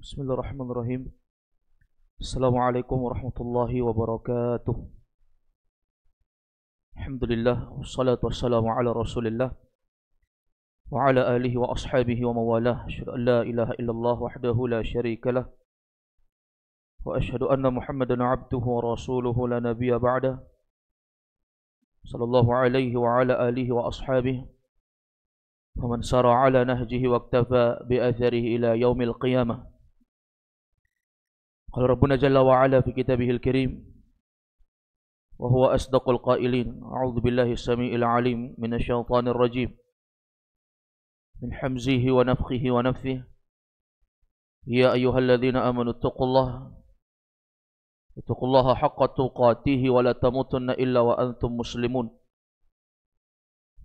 Bismillahirrahmanirrahim. Assalamualaikum warahmatullahi wabarakatuh. Alhamdulillah, wassalatu wassalamu ala rasulillah wa ala alihi wa ashabihi wa mawalah. Asyhadu an la ilaha illallah wahdahu la syarika lah wa asyhadu anna Muhammadan abduhu wa rasuluhu la nabiyya ba'dah. Sallallahu alaihi wa ala alihi wa ashabihi wa man sara ala nahjihi wa iktafa bi atharihi ila yaumil qiyamah. قال ربنا جل وعلا في كتابه الكريم وهو أصدق القائلين أعوذ بالله السميع العليم من الشيطان الرجيم من حمزه ونفخه ونفثه يا أيها الذين آمنوا اتقوا الله حق تقاته ولا تموتن إلا وأنتم مسلمون.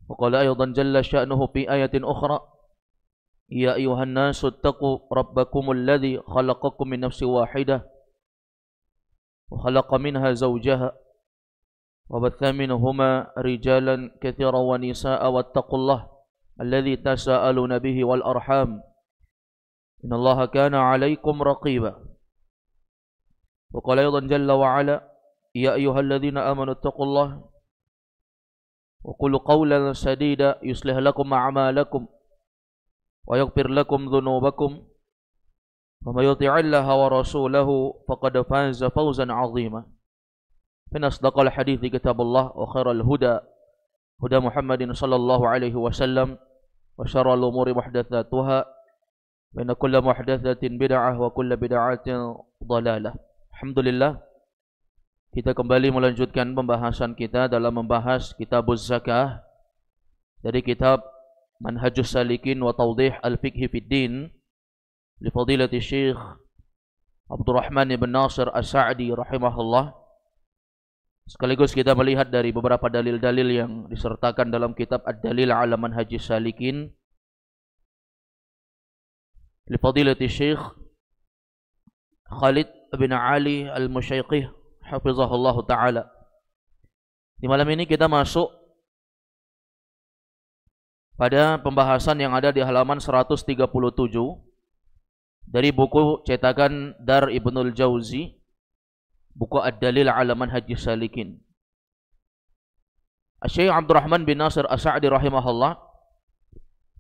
وقال أيضا جل شأنه في آية أخرى يا أيها الناس اتقوا ربكم الذي خلقكم من نفس واحدة وخلق منها زوجها وبث منهما رجالا كثيرا ونساء واتقوا الله الذي تساءلون به والأرحام إن الله كان عليكم رقيبا. وقال أيضا جل وعلا يا أيها الذين آمنوا اتقوا الله وقولوا قولا سديدا يصلح لكم أعمالكم ويغفر لكم ذنوبكم ومن يطع الله ورسوله فقد فاز فوزا عظيما. فإن أصدق الحديث كتاب الله وخير الهدى هدى محمد صلى الله عليه وسلم وشر الأمور محدثاتها وإن كل محدثة بدعة وكل بدعة ضلالة. Alhamdulillah, kita kembali melanjutkan pembahasan kita dalam membahas Kitabuz Zakah dari kitab Manhajus Salikin wa Tawdih Al-Fiqhi Fid Din li Fadilati Syekh Abdurrahman ibn Nasir As-Sa'di rahimahullah. Sekaligus kita melihat dari beberapa dalil-dalil yang disertakan dalam kitab Ad-Dalil ala Manhajus Salikin li Fadilati Syekh Khalid bin Ali Al-Musyaiqih hafizahullah ta'ala. Di malam ini kita masuk pada pembahasan yang ada di halaman 137 dari buku cetakan Dar Ibnul Jauzi, buku Ad-Dalil ala Manhajis Salikin. Syekh Abdurrahman bin Nasir As-Sa'di rahimahullah,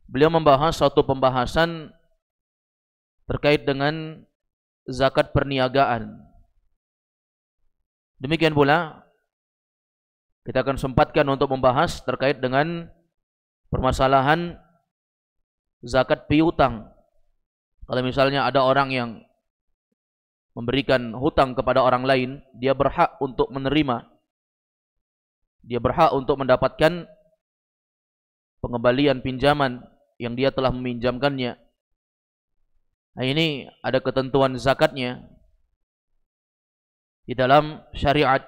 beliau membahas satu pembahasan terkait dengan zakat perniagaan. Demikian pula kita akan sempatkan untuk membahas terkait dengan permasalahan zakat piutang. Kalau misalnya ada orang yang memberikan hutang kepada orang lain, dia berhak untuk menerima. Dia berhak untuk mendapatkan pengembalian pinjaman yang dia telah meminjamkannya. Nah, ini ada ketentuan zakatnya di dalam syariat.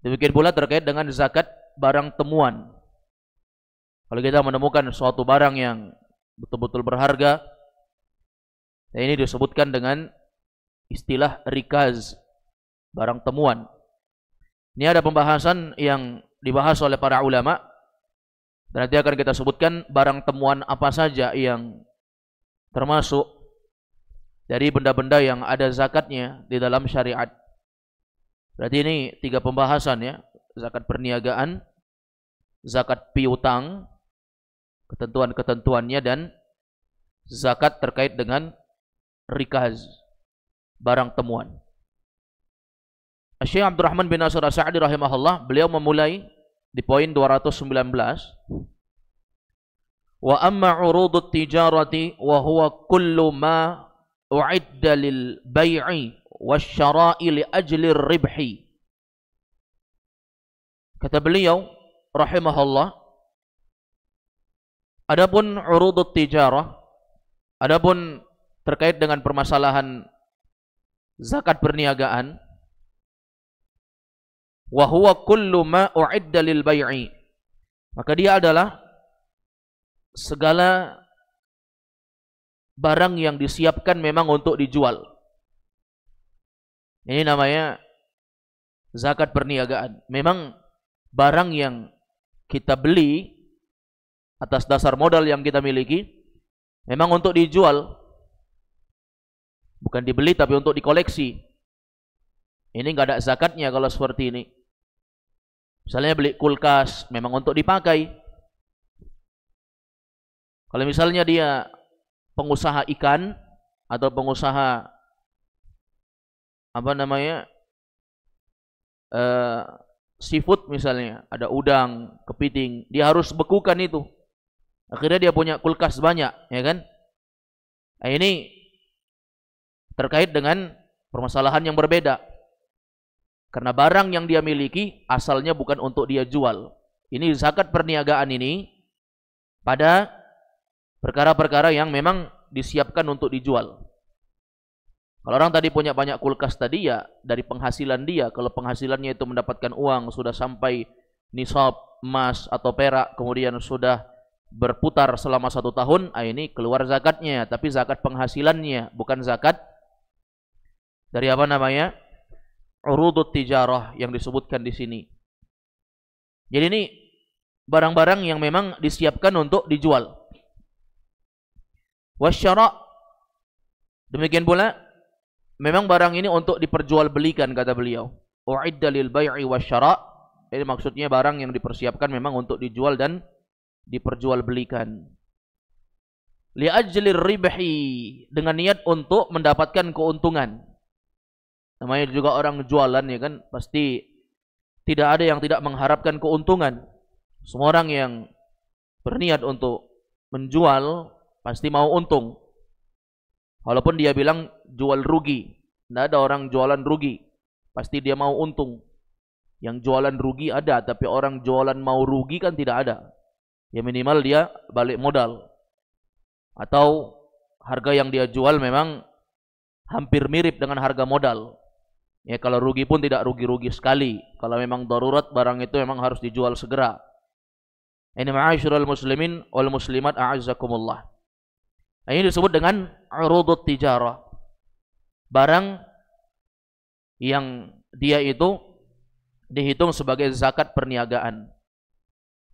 Demikian pula terkait dengan zakat barang temuan. Kalau kita menemukan suatu barang yang betul-betul berharga, ini disebutkan dengan istilah rikaz, barang temuan. Ini ada pembahasan yang dibahas oleh para ulama, dan nanti akan kita sebutkan barang temuan apa saja yang termasuk dari benda-benda yang ada zakatnya di dalam syariat. Berarti ini 3 pembahasan ya: zakat perniagaan, zakat piutang, ketentuan-ketentuannya, dan zakat terkait dengan rikaz, barang temuan. Syekh Abdurrahman bin Nasir As-Sa'di rahimahullah, beliau memulai di poin 219. Wa amma urudut tijarati wa huwa kullu ma u'idda lil bai'i wasyara'i li ajli ribhi. Kata beliau rahimahullah, adapun urudut tijarah, adapun terkait dengan permasalahan zakat perniagaan, wa huwa kullu ma u'idda lil bai'i, maka dia adalah segala barang yang disiapkan memang untuk dijual. Ini namanya zakat perniagaan. Memang barang yang kita beli atas dasar modal yang kita miliki memang untuk dijual. Bukan dibeli tapi untuk dikoleksi. Ini nggak ada zakatnya kalau seperti ini. Misalnya beli kulkas memang untuk dipakai. Kalau misalnya dia pengusaha ikan atau pengusaha seafood misalnya, ada udang, kepiting, dia harus bekukan itu. Akhirnya dia punya kulkas banyak, ya kan? Nah, ini terkait dengan permasalahan yang berbeda. Karena barang yang dia miliki asalnya bukan untuk dia jual. Ini zakat perniagaan ini pada perkara-perkara yang memang disiapkan untuk dijual. Kalau orang tadi punya banyak kulkas tadi, ya dari penghasilan dia. Kalau penghasilannya itu mendapatkan uang sudah sampai nisab emas atau perak, kemudian sudah berputar selama 1 tahun, ini keluar zakatnya. Tapi zakat penghasilannya, bukan zakat dari urudut tijarah yang disebutkan di sini. Jadi ini barang-barang yang memang disiapkan untuk dijual. Wasyara', demikian pula memang barang ini untuk diperjualbelikan, kata beliau. U'idda lil bai'i wasyara', ini maksudnya barang yang dipersiapkan memang untuk dijual dan diperjualbelikan. Li ajlir ribhi, dengan niat untuk mendapatkan keuntungan. Namanya juga orang jualan, ya kan, pasti tidak ada yang tidak mengharapkan keuntungan. Semua orang yang berniat untuk menjual pasti mau untung. Walaupun dia bilang jual rugi, tidak ada orang jualan rugi, pasti dia mau untung. Yang jualan rugi ada, tapi orang jualan mau rugi kan tidak ada. Ya minimal dia balik modal. Atau harga yang dia jual memang hampir mirip dengan harga modal. Ya kalau rugi pun tidak rugi-rugi sekali. Kalau memang darurat barang itu memang harus dijual segera. Ini ma'asyiral muslimin wal muslimat a'azzakumullah. Ini disebut dengan urudut tijarah. Barang yang dia itu dihitung sebagai zakat perniagaan.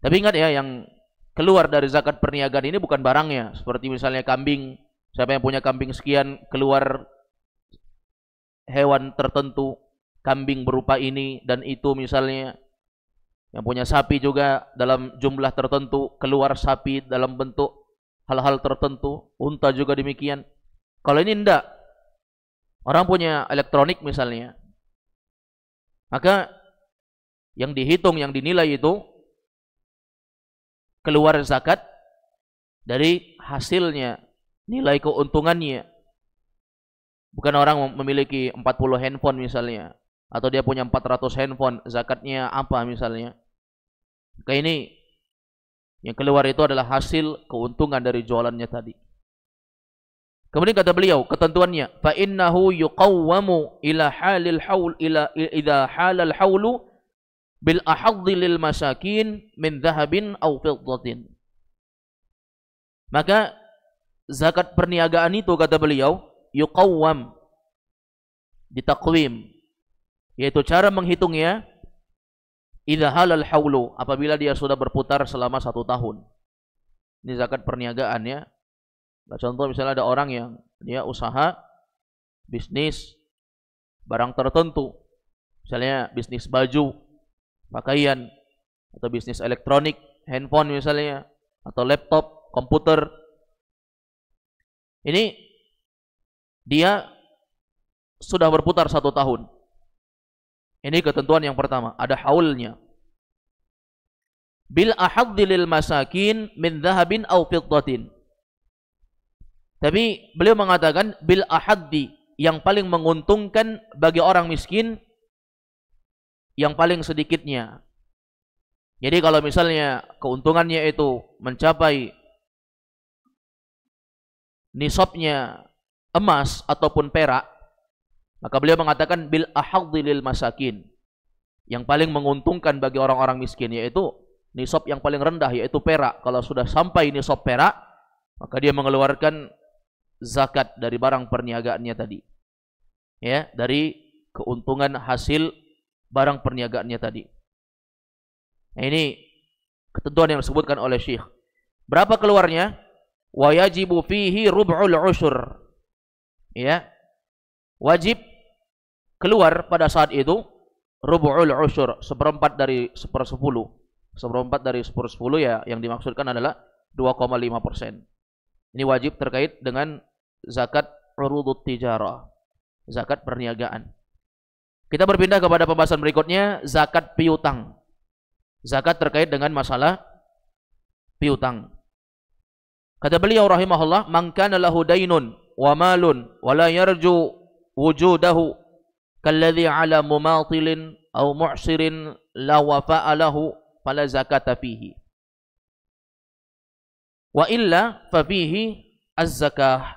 Tapi ingat ya, yang keluar dari zakat perniagaan ini bukan barangnya. Seperti misalnya kambing. Siapa yang punya kambing sekian, keluar hewan tertentu, kambing berupa ini dan itu misalnya. Yang punya sapi juga dalam jumlah tertentu, keluar sapi dalam bentuk hal-hal tertentu, unta juga demikian. Kalau ini enggak, orang punya elektronik misalnya, maka yang dihitung, yang dinilai itu keluar zakat dari hasilnya, nilai keuntungannya. Bukan orang memiliki 40 handphone misalnya, atau dia punya 400 handphone, zakatnya apa misalnya. Maka ini yang keluar itu adalah hasil keuntungan dari jualannya tadi. Kemudian kata beliau ketentuannya, fa innahu yuqawwamu ila halil haul ila idza halal haulu bil ahadhi lil masakin min dhahabin aw fiddatin. Maka zakat perniagaan itu, kata beliau, yuqawwam, ditakwim, yaitu cara menghitungnya idza halal haulu, apabila dia sudah berputar selama 1 tahun. Ini zakat perniagaan ya. Contoh misalnya ada orang yang dia usaha bisnis barang tertentu, misalnya bisnis baju, pakaian, atau bisnis elektronik, handphone misalnya, atau laptop, komputer. Ini dia sudah berputar 1 tahun. Ini ketentuan yang pertama, ada haulnya. Bil ahaddi lil masakin min dhahabin aw fiddatin. Tapi beliau mengatakan bil ahaddi, yang paling menguntungkan bagi orang miskin, yang paling sedikitnya. Jadi kalau misalnya keuntungannya itu mencapai nisabnya emas ataupun perak, maka beliau mengatakan bil ahaddi lil masakin, yang paling menguntungkan bagi orang-orang miskin, yaitu nisab yang paling rendah, yaitu perak. Kalau sudah sampai nisab perak, maka dia mengeluarkan zakat dari barang perniagaannya tadi, ya, dari keuntungan hasil barang perniagaannya tadi. Nah, ini ketentuan yang disebutkan oleh Syekh. Berapa keluarnya? Wa yajibu fihi rub'ul usyur. Ya, wajib keluar pada saat itu rubu'ul usyur, seperempat dari sepersepuluh. Seperempat dari sepersepuluh ya, yang dimaksudkan adalah 2,5%. Ini wajib terkait dengan zakat urudut tijarah, zakat perniagaan. Kita berpindah kepada pembahasan berikutnya, zakat piutang. Zakat terkait dengan masalah piutang. Kata beliau rahimahullah, man kana lahu dainun wa malun wa la yarju wujudahu kalladhi ala mumatilin aw mu'sirin la wafa'a lahu fala zakata fihi. Wa illa fa fihi az-zakah.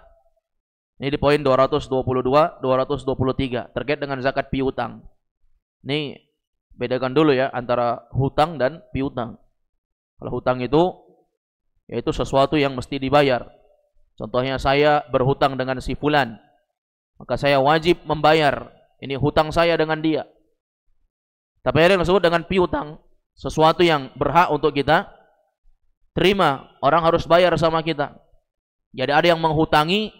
Ini di poin 222, 223 terkait dengan zakat piutang. Ini bedakan dulu ya antara hutang dan piutang. Kalau hutang itu yaitu sesuatu yang mesti dibayar. Contohnya saya berhutang dengan si fulan, maka saya wajib membayar. Ini hutang saya dengan dia. Tapi ada yang disebut dengan piutang, sesuatu yang berhak untuk kita terima, orang harus bayar sama kita. Jadi ada yang menghutangi,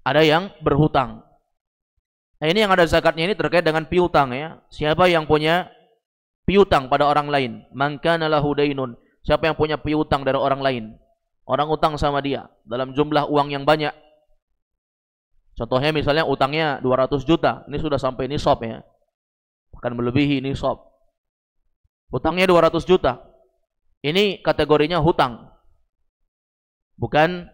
ada yang berhutang. Nah, ini yang ada zakatnya ini terkait dengan piutang ya. Siapa yang punya piutang pada orang lain? Man kana lahu dainun. Siapa yang punya piutang dari orang lain? Orang utang sama dia dalam jumlah uang yang banyak. Contohnya misalnya utangnya 200 juta. Ini sudah sampai nisab ya. Bahkan melebihi nisab. Utangnya 200 juta. Ini kategorinya hutang. Bukan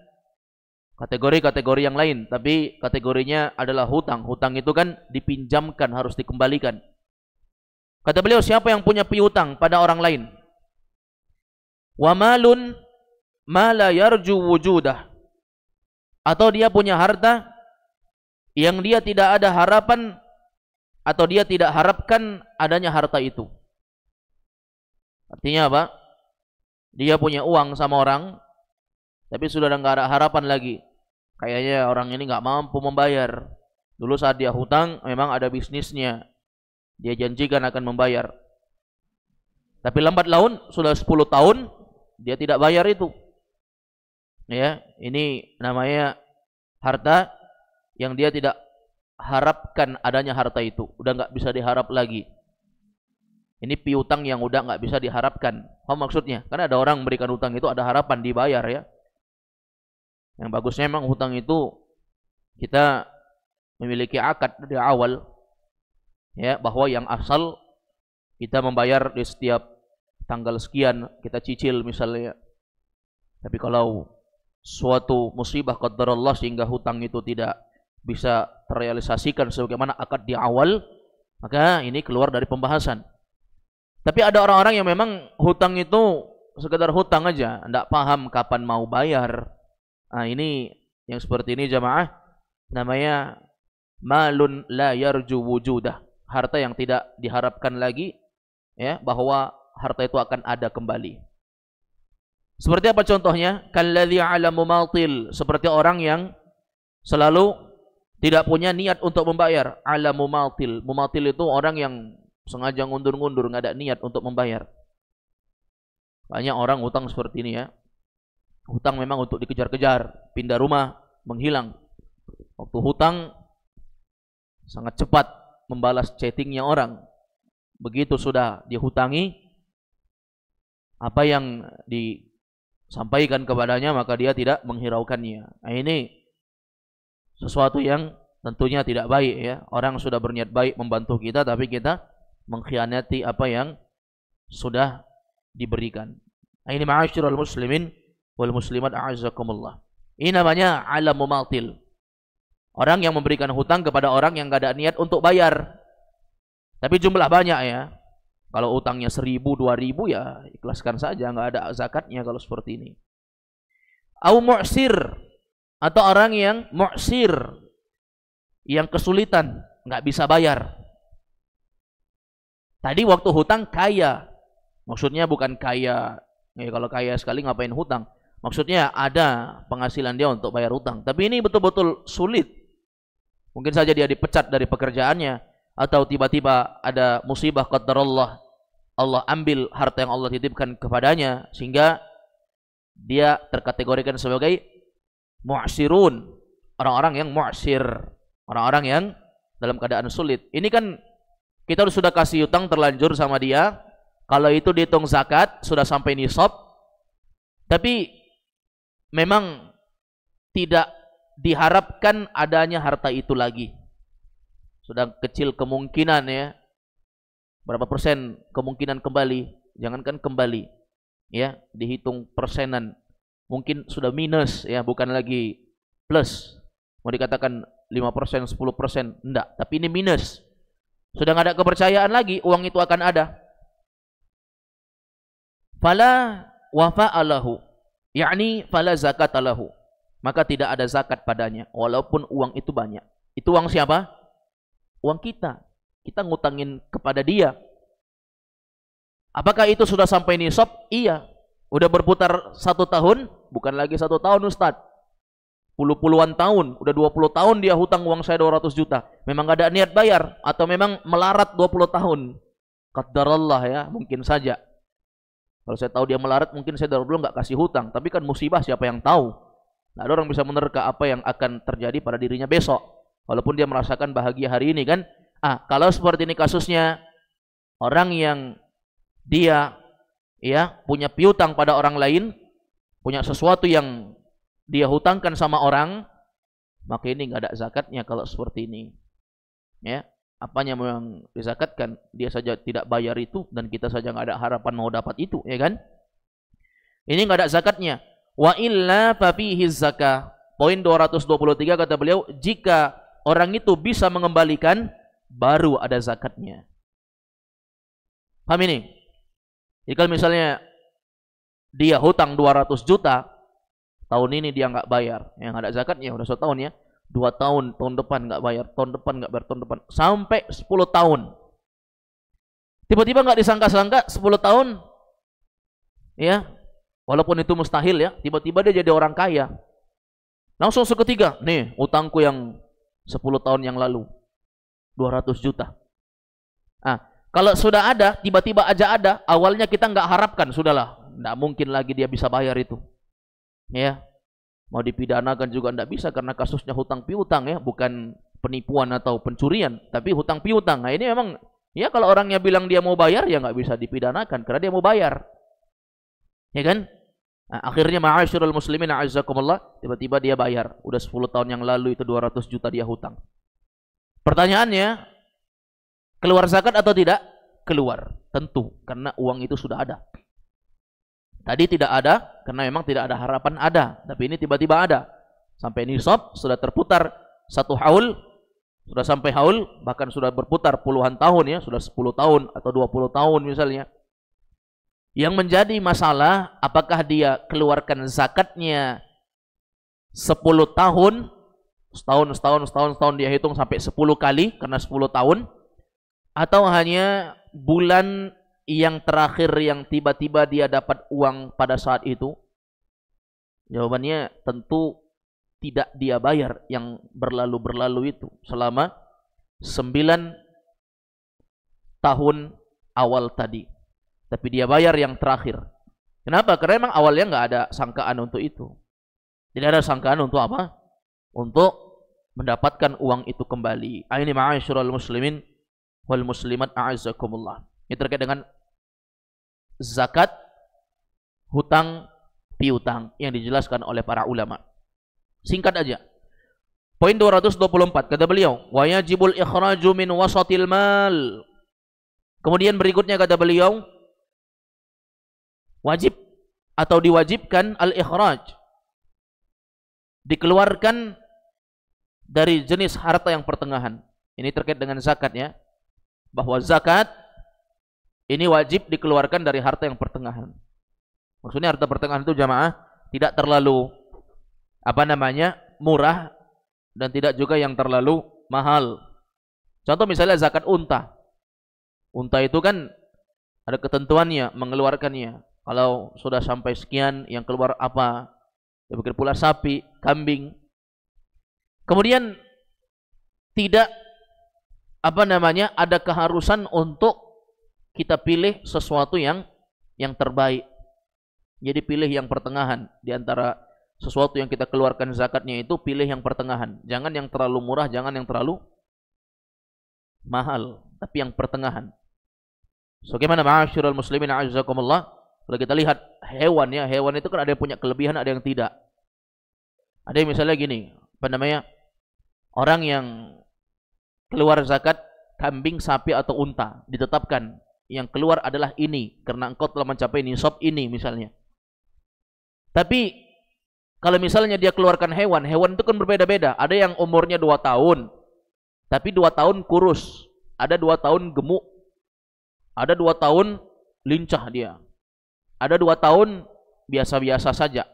kategori-kategori yang lain, tapi kategorinya adalah hutang. Hutang itu kan dipinjamkan, harus dikembalikan. Kata beliau, siapa yang punya piutang pada orang lain? Wa malun ma la yarju wujudah. Atau dia punya harta yang dia tidak ada harapan atau dia tidak harapkan adanya harta itu. Artinya apa? Dia punya uang sama orang, tapi sudah nggak ada harapan lagi. Kayaknya orang ini nggak mampu membayar. Dulu saat dia hutang, memang ada bisnisnya. Dia janjikan akan membayar. Tapi lambat laun, sudah 10 tahun, dia tidak bayar itu. Ya, ini namanya harta yang dia tidak harapkan adanya harta itu. Udah nggak bisa diharap lagi. Ini piutang yang udah nggak bisa diharapkan. Apa maksudnya? Karena ada orang memberikan hutang itu ada harapan dibayar ya. Yang bagusnya memang hutang itu kita memiliki akad dari awal ya, bahwa yang asal kita membayar di setiap tanggal sekian, kita cicil misalnya. Tapi kalau suatu musibah qadarullah sehingga hutang itu tidak bisa terrealisasikan sebagaimana akad di awal, maka ini keluar dari pembahasan. Tapi ada orang-orang yang memang hutang itu sekedar hutang aja, tidak paham kapan mau bayar. Nah, ini yang seperti ini jamaah namanya malun la yarju wujudah, harta yang tidak diharapkan lagi ya bahwa harta itu akan ada kembali. Seperti apa contohnya? Kalladzi ala mumatil, seperti orang yang selalu tidak punya niat untuk membayar. Ala mumatil, mumatil itu orang yang sengaja ngundur-ngundur, nggak ada niat untuk membayar. Banyak orang hutang seperti ini ya. Hutang memang untuk dikejar-kejar, pindah rumah, menghilang. Waktu hutang sangat cepat membalas chattingnya orang. Begitu sudah dihutangi, apa yang disampaikan kepadanya maka dia tidak menghiraukannya. Nah, ini sesuatu yang tentunya tidak baik ya. Orang sudah berniat baik membantu kita, tapi kita mengkhianati apa yang sudah diberikan. Nah, ini ma'asyiral muslimin wal muslimat a'azzakumullah. Ini namanya ala mumatil. Orang yang memberikan hutang kepada orang yang enggak ada niat untuk bayar. Tapi jumlah banyak ya. Kalau utangnya 1.000, 2.000 ya ikhlaskan saja, enggak ada zakatnya kalau seperti ini. Au mu'sir, atau orang yang mu'sir, yang kesulitan, enggak bisa bayar. Tadi waktu hutang kaya, maksudnya bukan kaya, ya kalau kaya sekali ngapain hutang? Maksudnya ada penghasilan dia untuk bayar hutang. Tapi ini betul-betul sulit. Mungkin saja dia dipecat dari pekerjaannya, atau tiba-tiba ada musibah qadarullah, Allah ambil harta yang Allah titipkan kepadanya, sehingga dia terkategorikan sebagai mu'sirun, orang-orang yang mu'sir. Orang-orang yang dalam keadaan sulit. Ini kan kita sudah kasih hutang terlanjur sama dia. Kalau itu dihitung zakat sudah sampai nisab, tapi memang tidak diharapkan adanya harta itu lagi. Sudah kecil kemungkinan ya. Berapa persen kemungkinan kembali? Jangankan kembali, ya, dihitung persenan. Mungkin sudah minus ya, bukan lagi plus. Mau dikatakan 5%, 10%, enggak, tapi ini minus. Sudah nggak ada kepercayaan lagi uang itu akan ada. Fala wafa'alahu, yakni fala zakatalahu, maka tidak ada zakat padanya walaupun uang itu banyak. Itu uang siapa? Uang kita. Kita ngutangin kepada dia. Apakah itu sudah sampai nisab? Iya. Udah berputar 1 tahun, bukan lagi 1 tahun Ustadz. Puluhan tahun, udah 20 tahun dia hutang uang saya 200 juta. Memang gak ada niat bayar atau memang melarat 20 tahun. Qadarallah ya, mungkin saja. Kalau saya tahu dia melarat, mungkin saya dari dulu nggak kasih hutang. Tapi kan musibah, siapa yang tahu? Nah, ada orang bisa menerka apa yang akan terjadi pada dirinya besok. Walaupun dia merasakan bahagia hari ini kan. Kalau seperti ini kasusnya, orang yang dia ya punya piutang pada orang lain, punya sesuatu yang dia hutangkan sama orang, maka ini nggak ada zakatnya kalau seperti ini. Ya. Apanya memang dizakatkan, dia saja tidak bayar itu dan kita saja nggak ada harapan mau dapat itu, ya kan? Ini nggak ada zakatnya. Wa illa fa fihi zakah. Poin 223 kata beliau, jika orang itu bisa mengembalikan, baru ada zakatnya. Paham ini? Jadi kalau misalnya dia hutang 200 juta, tahun ini dia nggak bayar, yang ada zakatnya udah 1 tahun ya. 2 tahun, tahun depan nggak bayar, tahun depan nggak bayar, tahun depan, sampai 10 tahun. Tiba-tiba nggak disangka-sangka 10 tahun, ya, walaupun itu mustahil ya, tiba-tiba dia jadi orang kaya. Langsung seketika, nih utangku yang 10 tahun yang lalu, 200 juta. Kalau sudah ada, tiba-tiba aja ada, awalnya kita nggak harapkan, sudahlah, nggak mungkin lagi dia bisa bayar itu. Ya. Mau dipidanakan juga tidak bisa karena kasusnya hutang piutang ya, bukan penipuan atau pencurian, tapi hutang piutang. Nah ini memang ya kalau orangnya bilang dia mau bayar ya nggak bisa dipidanakan karena dia mau bayar, ya kan? Akhirnya ma'asyiral muslimin a'azzakumullah, tiba-tiba dia bayar. Udah 10 tahun yang lalu itu 200 juta dia hutang. Pertanyaannya, keluar zakat atau tidak? Keluar, tentu, karena uang itu sudah ada. Tadi tidak ada, karena memang tidak ada harapan ada. Tapi ini tiba-tiba ada. Sampai nisab, sudah terputar 1 haul, sudah sampai haul, bahkan sudah berputar puluhan tahun ya, sudah 10 tahun atau 20 tahun misalnya. Yang menjadi masalah, apakah dia keluarkan zakatnya 10 tahun, setahun dia hitung sampai 10 kali, karena 10 tahun, atau hanya bulan yang terakhir yang tiba-tiba dia dapat uang pada saat itu? Jawabannya tentu tidak dia bayar yang berlalu-berlalu itu selama 9 tahun awal tadi. Tapi dia bayar yang terakhir. Kenapa? Karena memang awalnya nggak ada sangkaan untuk itu. Tidak ada sangkaan untuk apa? Untuk mendapatkan uang itu kembali. Ini ma'asyiral muslimin wal muslimat a'azzakumullah. Ini terkait dengan zakat hutang piutang yang dijelaskan oleh para ulama. Singkat aja. Poin 224 kata beliau, wa yajibul ikhraju min wasatil mal. Kemudian berikutnya kata beliau, wajib atau diwajibkan al-ikhraj, dikeluarkan dari jenis harta yang pertengahan. Ini terkait dengan zakat ya. Bahwa zakat ini wajib dikeluarkan dari harta yang pertengahan. Maksudnya harta pertengahan itu jamaah tidak terlalu murah dan tidak juga yang terlalu mahal. Contoh misalnya zakat unta. Unta itu kan ada ketentuannya mengeluarkannya. Kalau sudah sampai sekian yang keluar apa? Demikian pula sapi, kambing. Kemudian tidak ada keharusan untuk kita pilih sesuatu yang terbaik. Jadi pilih yang pertengahan di antara sesuatu yang kita keluarkan zakatnya itu pilih yang pertengahan. Jangan yang terlalu murah, jangan yang terlalu mahal, tapi yang pertengahan. Sebagaimana ma'asyiral muslimin a'azzakumullah, kalau kita lihat hewan ya, hewan itu kan ada yang punya kelebihan, ada yang tidak. Ada yang misalnya gini, apa namanya? Orang yang keluar zakat kambing, sapi atau unta ditetapkan, yang keluar adalah ini karena engkau telah mencapai nisab ini misalnya. Tapi kalau misalnya dia keluarkan hewan, hewan itu kan berbeda-beda. Ada yang umurnya 2 tahun, tapi 2 tahun kurus. Ada 2 tahun gemuk. Ada 2 tahun lincah dia. Ada 2 tahun biasa-biasa saja.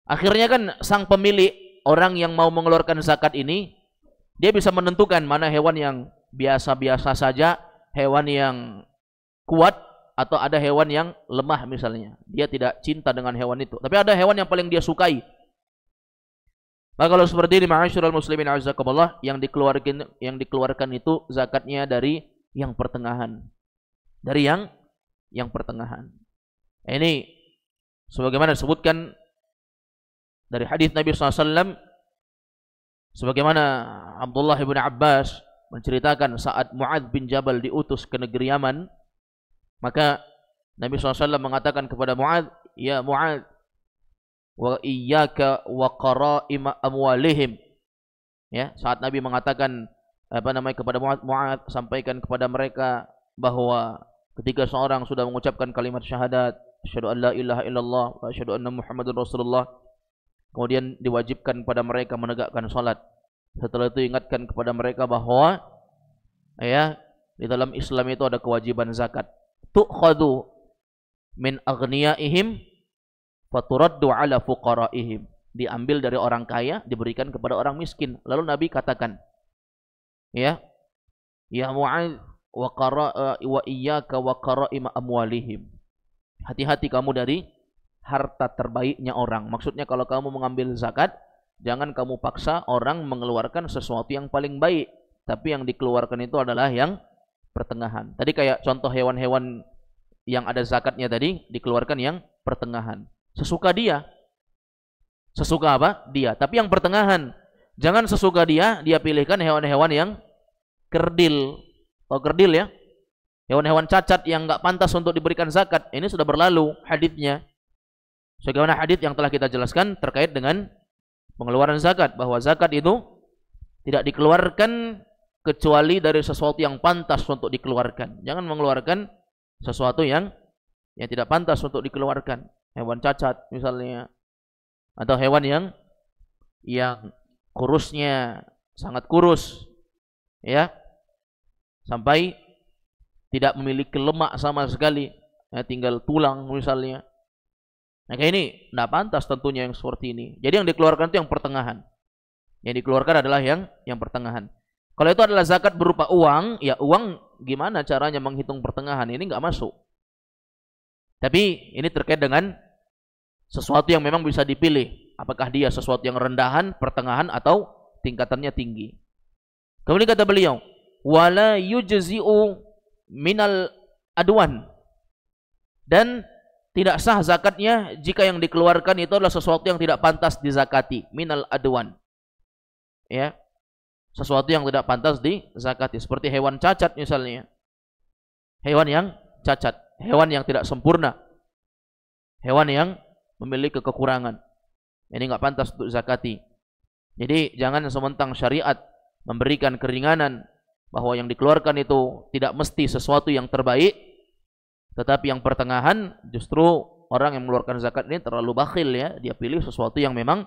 Akhirnya kan sang pemilik, orang yang mau mengeluarkan zakat ini, dia bisa menentukan mana hewan yang biasa-biasa saja, hewan yang kuat, atau ada hewan yang lemah misalnya. Dia tidak cinta dengan hewan itu. Tapi ada hewan yang paling dia sukai. Maka kalau seperti ini, ma'asyiral muslimin a'azzakumullah, yang dikeluarkan itu zakatnya dari yang pertengahan. Dari yang pertengahan. Ini sebagaimana disebutkan dari hadis Nabi SAW, sebagaimana Abdullah bin Abbas menceritakan saat Mu'adz bin Jabal diutus ke negeri Yaman, maka Nabi SAW mengatakan kepada Mu'adz, ya Mu'adz, wa iyyaka wa qara'ima amwalihim. Ya, saat Nabi mengatakan kepada Mu'adz, sampaikan kepada mereka bahwa ketika seorang sudah mengucapkan kalimat syahadat, asyhadu an la ilaha illallah wa asyhadu anna Muhammadar Rasulullah, kemudian diwajibkan pada mereka menegakkan salat. Setelah itu ingatkan kepada mereka bahwa ya, di dalam Islam itu ada kewajiban zakat. Tu'khadhu min aghniyaihim faturaddu ala fuqaraihim. Diambil dari orang kaya, diberikan kepada orang miskin. Lalu Nabi katakan, ya Mu'adz wa iyyaka wa qara'ima amwalihim. Hati-hati kamu dari harta terbaiknya orang. Maksudnya kalau kamu mengambil zakat, jangan kamu paksa orang mengeluarkan sesuatu yang paling baik, tapi yang dikeluarkan itu adalah yang pertengahan. Tadi kayak contoh hewan-hewan yang ada zakatnya tadi, dikeluarkan yang pertengahan. Sesuka dia. Sesuka apa? Dia. Tapi yang pertengahan. Jangan sesuka dia pilihkan hewan-hewan yang kerdil. Tahu kerdil ya? Hewan-hewan cacat yang enggak pantas untuk diberikan zakat. Ini sudah berlalu haditsnya. Sebagaimana hadits yang telah kita jelaskan terkait dengan pengeluaran zakat, bahwa zakat itu tidak dikeluarkan kecuali dari sesuatu yang pantas untuk dikeluarkan. Jangan mengeluarkan sesuatu yang tidak pantas untuk dikeluarkan. Hewan cacat misalnya, atau hewan yang kurusnya sangat kurus, ya, sampai tidak memiliki lemak sama sekali, ya, tinggal tulang misalnya. Nah, kayak ini tidak pantas tentunya yang seperti ini. Jadi yang dikeluarkan itu yang pertengahan. Yang dikeluarkan adalah yang pertengahan. Kalau itu adalah zakat berupa uang, ya uang gimana caranya menghitung pertengahan? Ini nggak masuk. Tapi ini terkait dengan sesuatu yang memang bisa dipilih. Apakah dia sesuatu yang rendahan, pertengahan, atau tingkatannya tinggi. Kemudian kata beliau, wala yujzi'u minal adwan. Dan tidak sah zakatnya jika yang dikeluarkan itu adalah sesuatu yang tidak pantas dizakati. Minal adwan. Ya. Sesuatu yang tidak pantas dizakati. Seperti hewan cacat misalnya. Hewan yang cacat. Hewan yang tidak sempurna. Hewan yang memiliki kekurangan. Ini nggak pantas untuk zakati. Jadi jangan sementang syariat memberikan keringanan bahwa yang dikeluarkan itu tidak mesti sesuatu yang terbaik, tetapi yang pertengahan, justru orang yang mengeluarkan zakat ini terlalu bakhil ya, dia pilih sesuatu yang memang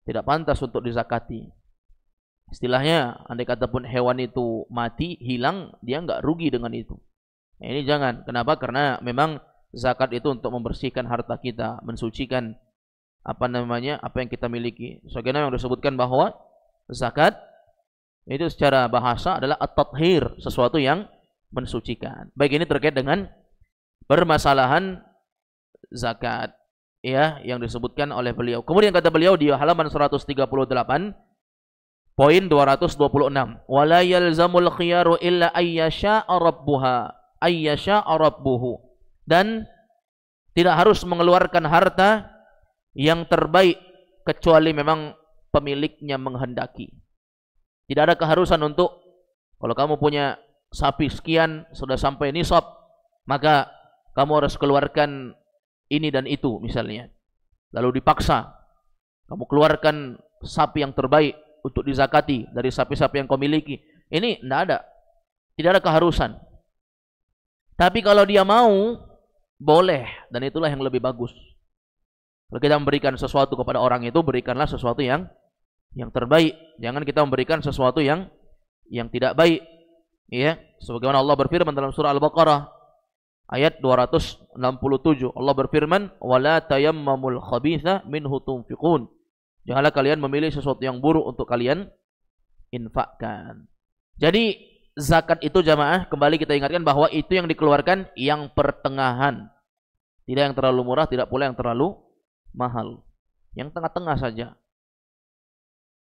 tidak pantas untuk dizakati. Istilahnya, andai kata pun hewan itu mati, hilang, dia nggak rugi dengan itu. Nah, ini jangan. Kenapa? Karena memang zakat itu untuk membersihkan harta kita, mensucikan apa yang kita miliki. Sebagaimana yang disebutkan bahwa zakat itu secara bahasa adalah at-tathhir, sesuatu yang mensucikan. Baik, ini terkait dengan permasalahan zakat ya yang disebutkan oleh beliau. Kemudian kata beliau di halaman 138 poin 226, wala yalzamul khiyaru illa ayyasha'a rabbuhu, dan tidak harus mengeluarkan harta yang terbaik kecuali memang pemiliknya menghendaki. Tidak ada keharusan untuk kalau kamu punya sapi sekian sudah sampai nisab, maka kamu harus keluarkan ini dan itu misalnya. Lalu dipaksa kamu keluarkan sapi yang terbaik untuk dizakati dari sapi-sapi yang kau miliki. Ini tidak ada. Tidak ada keharusan. Tapi kalau dia mau, boleh. Dan itulah yang lebih bagus. Kalau kita memberikan sesuatu kepada orang itu, berikanlah sesuatu yang terbaik. Jangan kita memberikan sesuatu yang tidak baik. Ya, sebagaimana Allah berfirman dalam surah Al-Baqarah ayat 267. Allah berfirman, "Wala tayammamul khabitha minhu tunfiqun." Janganlah kalian memilih sesuatu yang buruk untuk kalian infakkan. Jadi zakat itu jamaah, kembali kita ingatkan bahwa itu yang dikeluarkan yang pertengahan. Tidak yang terlalu murah, tidak pula yang terlalu mahal. Yang tengah-tengah saja.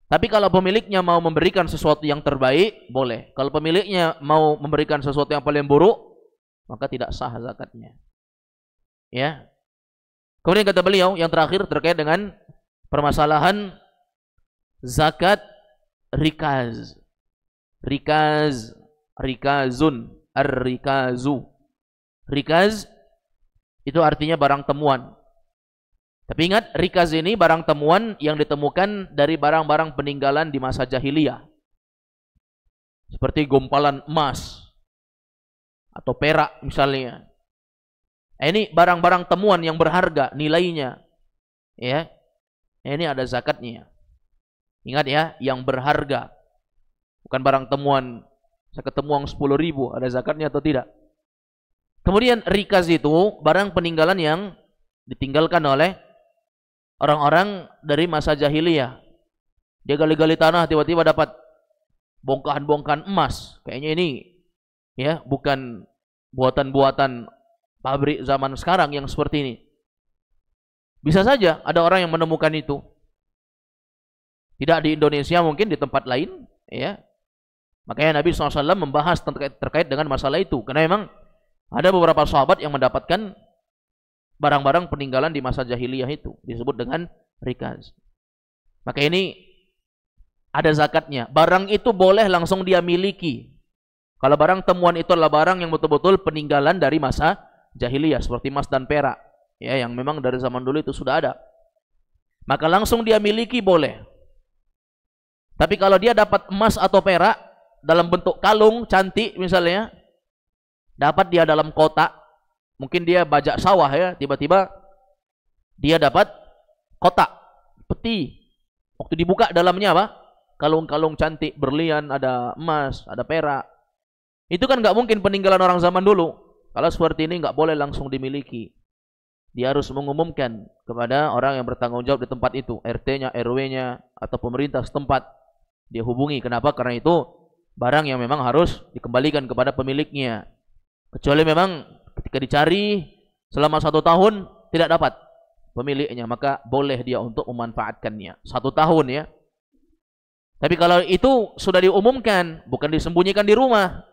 Tapi kalau pemiliknya mau memberikan sesuatu yang terbaik, boleh. Kalau pemiliknya mau memberikan sesuatu yang paling buruk, maka tidak sah zakatnya. Ya. Kemudian kata beliau yang terakhir terkait dengan permasalahan zakat rikaz. Rikazun, ar-rikazu. Rikaz itu artinya barang temuan. Tapi ingat, rikaz ini barang temuan yang ditemukan dari barang-barang peninggalan di masa jahiliyah. Seperti gumpalan emas atau perak misalnya. Ini barang-barang temuan yang berharga nilainya. Ya. Ini ada zakatnya. Ingat ya, yang berharga. Bukan barang temuan. Saya ketemu uang 10.000, ada zakatnya atau tidak? Kemudian rikaz itu barang peninggalan yang ditinggalkan oleh orang-orang dari masa jahiliyah. Dia gali-gali tanah, tiba-tiba dapat bongkahan-bongkahan emas. Kayaknya ini ya bukan buatan-buatan pabrik zaman sekarang yang seperti ini. Bisa saja ada orang yang menemukan itu. Tidak di Indonesia, mungkin di tempat lain. Ya. Makanya Nabi SAW membahas terkait dengan masalah itu. Karena memang ada beberapa sahabat yang mendapatkan barang-barang peninggalan di masa jahiliyah itu. Disebut dengan rikaz. Maka ini ada zakatnya. Barang itu boleh langsung dia miliki. Kalau barang temuan itu adalah barang yang betul-betul peninggalan dari masa jahiliyah. Seperti emas dan perak. Ya, yang memang dari zaman dulu itu sudah ada. Maka langsung dia miliki boleh. Tapi kalau dia dapat emas atau perak dalam bentuk kalung cantik misalnya, dapat dia dalam kotak, mungkin dia bajak sawah ya, tiba-tiba dia dapat kotak peti. Waktu dibuka dalamnya apa? Kalung-kalung cantik, berlian, ada emas, ada perak. Itu kan nggak mungkin peninggalan orang zaman dulu. Kalau seperti ini nggak boleh langsung dimiliki. Dia harus mengumumkan kepada orang yang bertanggung jawab di tempat itu, RT-nya, RW-nya, atau pemerintah setempat. Dia hubungi. Kenapa? Karena itu barang yang memang harus dikembalikan kepada pemiliknya. Kecuali memang ketika dicari selama 1 tahun tidak dapat pemiliknya, maka boleh dia untuk memanfaatkannya 1 tahun ya. Tapi kalau itu sudah diumumkan, bukan disembunyikan di rumah.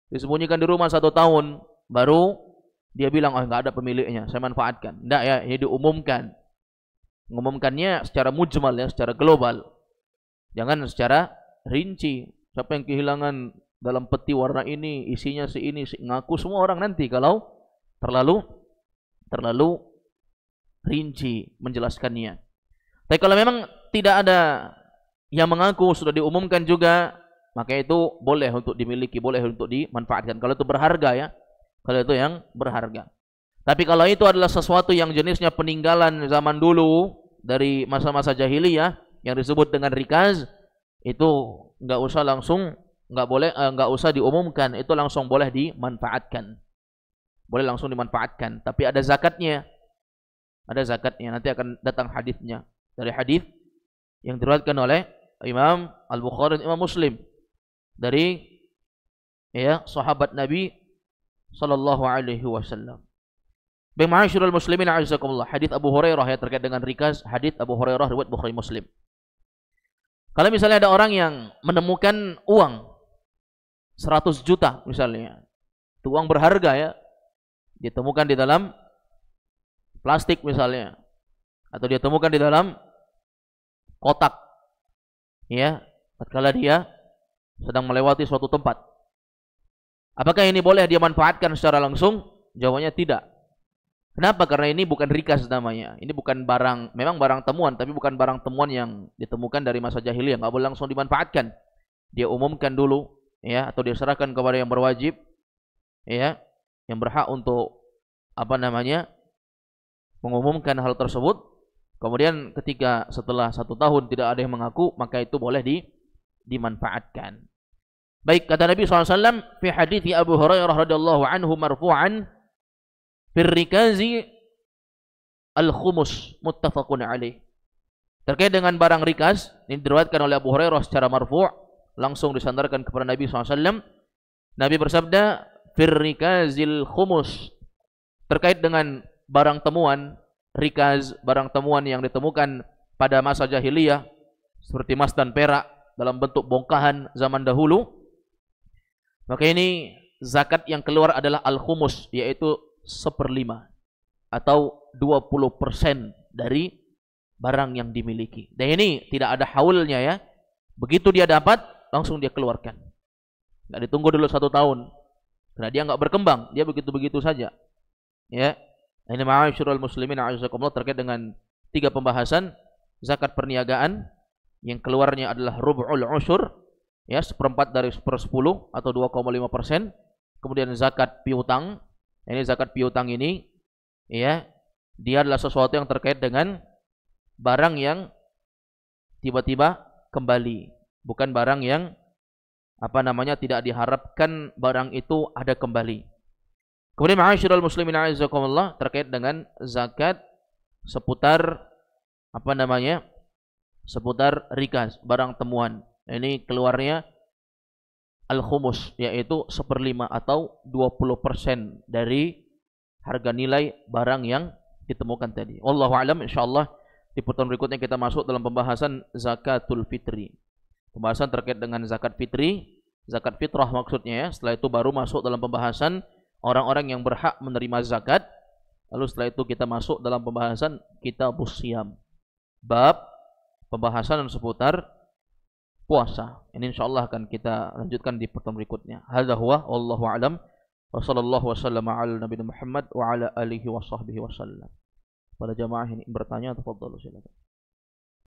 Disembunyikan di rumah 1 tahun, baru dia bilang, oh nggak ada pemiliknya, saya manfaatkan. Enggak ya, ini diumumkan. Mengumumkannya secara mujmal ya, secara global. Jangan secara rinci. Siapa yang kehilangan dalam peti warna ini, isinya ini, ngaku semua orang nanti kalau terlalu rinci menjelaskannya. Tapi kalau memang tidak ada yang mengaku, sudah diumumkan juga, maka itu boleh untuk dimiliki, boleh untuk dimanfaatkan. Kalau itu berharga ya, kalau itu yang berharga. Tapi kalau itu adalah sesuatu yang jenisnya peninggalan zaman dulu dari masa-masa jahiliyah yang disebut dengan rikaz, itu nggak usah langsung, nggak usah diumumkan, itu langsung boleh dimanfaatkan. Boleh langsung dimanfaatkan, tapi ada zakatnya. Ada zakatnya, nanti akan datang hadisnya. Dari hadis yang diriwayatkan oleh Imam Al-Bukhari dan Imam Muslim dari ya sahabat Nabi sallallahu alaihi wasallam. Ma'asyiral muslimin a'azzakumullah. Hadis Abu Hurairah ya terkait dengan rikaz, hadis Abu Hurairah riwayat Bukhari Muslim. Kalau misalnya ada orang yang menemukan uang 100 juta misalnya, itu uang berharga ya, ditemukan di dalam plastik misalnya, atau dia temukan di dalam kotak, ya, tatkala dia sedang melewati suatu tempat. Apakah ini boleh dia manfaatkan secara langsung? Jawabannya tidak. Kenapa? Karena ini bukan rikaz namanya. Ini bukan barang, memang barang temuan, tapi bukan barang temuan yang ditemukan dari masa jahiliyah. Nggak boleh langsung dimanfaatkan. Dia umumkan dulu, ya, atau dia serahkan kepada yang berwajib, ya, yang berhak untuk mengumumkan hal tersebut. Kemudian ketika setelah 1 tahun tidak ada yang mengaku, maka itu boleh dimanfaatkan. Baik, kata Nabi SAW fi hadithi Abu Hurairah radhiyallahu anhu marfu'an, firrikazi al-khumus, muttafaqun alaih. Terkait dengan barang rikaz, ini diriwayatkan oleh Abu Hurairah secara marfu', langsung disandarkan kepada Nabi SAW. Nabi bersabda, firrikazil khumus, terkait dengan barang temuan rikaz, barang temuan yang ditemukan pada masa jahiliyah seperti emas dan perak dalam bentuk bongkahan zaman dahulu, maka ini zakat yang keluar adalah al-khumus, yaitu 1/5 atau 20% dari barang yang dimiliki. Dan ini tidak ada haulnya, ya. Begitu dia dapat, langsung dia keluarkan. Nggak ditunggu dulu 1 tahun. Karena dia nggak berkembang, dia begitu-begitu saja. Ya. Ini ma'asyiral muslimin a'azakumullah, terkait dengan 3 pembahasan. Zakat perniagaan yang keluarnya adalah rub'ul usyur, ya, 1/4 dari 1/10 atau 2,5%. Kemudian zakat piutang. Ini zakat piutang ini, ya, dia adalah sesuatu yang terkait dengan barang yang tiba-tiba kembali, bukan barang yang tidak diharapkan barang itu ada kembali. Kemudian ma'asyiral muslimin a'azakumullah, terkait dengan zakat seputar seputar rikaz, barang temuan. Ini keluarnya al-khumus, yaitu 1/5 atau 20% dari harga nilai barang yang ditemukan tadi. Wallahu a'lam. Insyaallah di pertemuan berikutnya kita masuk dalam pembahasan zakatul fitri. Pembahasan terkait dengan zakat fitri, zakat fitrah maksudnya, ya. Setelah itu baru masuk dalam pembahasan orang-orang yang berhak menerima zakat. Lalu setelah itu kita masuk dalam pembahasan kitabus siyam, bab pembahasan seputar puasa. Ini insyaallah akan kita lanjutkan di pertemuan berikutnya. Hadza huwa wallahu a'lam. Wa sallallahu wasallama ala nabiyina Muhammad wa ala alihi wa sahbihi wasallam. Pada jamaah ini bertanya, tafadhalu silakan.